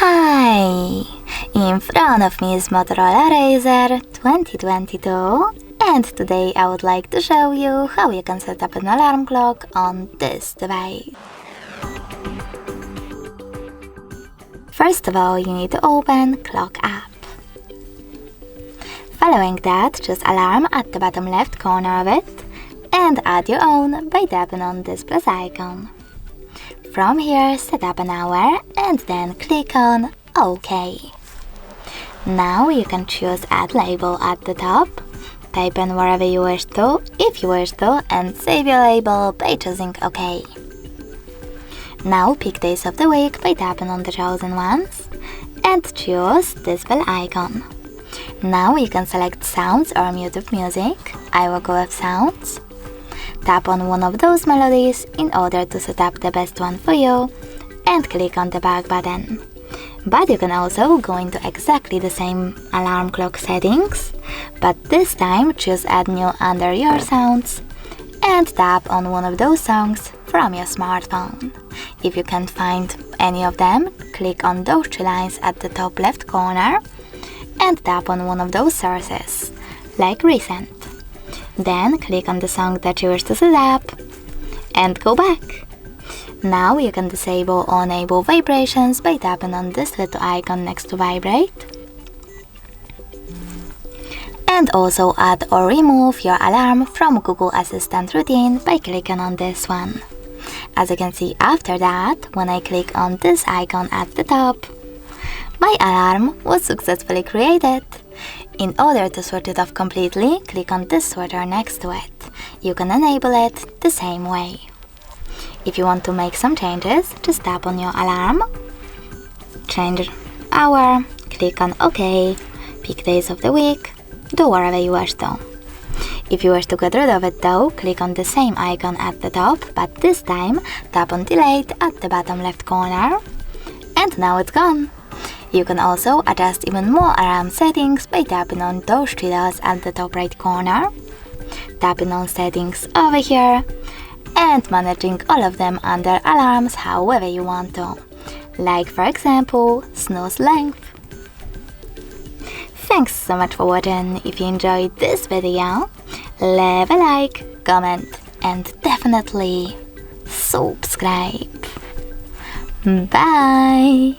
Hi! In front of me is Motorola Razr 2022, and today I would like to show you how you can set up an alarm clock on this device. First of all, you need to open Clock app. Following that, choose Alarm at the bottom left corner of it and add your own by tapping on this plus icon. From here, set up an hour and then click on OK. Now you can choose Add Label at the top, type in wherever you wish to, if you wish to, and save your label by choosing OK. Now pick days of the week by tapping on the chosen ones and choose this bell icon. Now you can select sounds or mute music. I will go with sounds. Tap on one of those melodies in order to set up the best one for you and click on the back button. But you can also go into exactly the same alarm clock settings, but this time choose Add New under your sounds and tap on one of those songs from your smartphone. If you can't find any of them, click on those three lines at the top left corner and tap on one of those sources, like Recent. Then click on the song that you wish to set up and go back. Now you can disable or enable vibrations by tapping on this little icon next to Vibrate. And also add or remove your alarm from Google Assistant routine by clicking on this one. As you can see after that, when I click on this icon at the top, my alarm was successfully created. In order to switch it off completely, click on this switcher next to it. You can enable it the same way. If you want to make some changes, just tap on your alarm, change hour, click on OK, pick days of the week, do whatever you wish to. If you wish to get rid of it though, click on the same icon at the top, but this time tap on Delete at the bottom left corner, and now it's gone. You can also adjust even more alarm settings by tapping on those three dots at the top right corner, tapping on Settings over here, and managing all of them under alarms however you want to, like for example, snooze length. Thanks so much for watching. If you enjoyed this video, leave a like, comment, and definitely subscribe. Bye!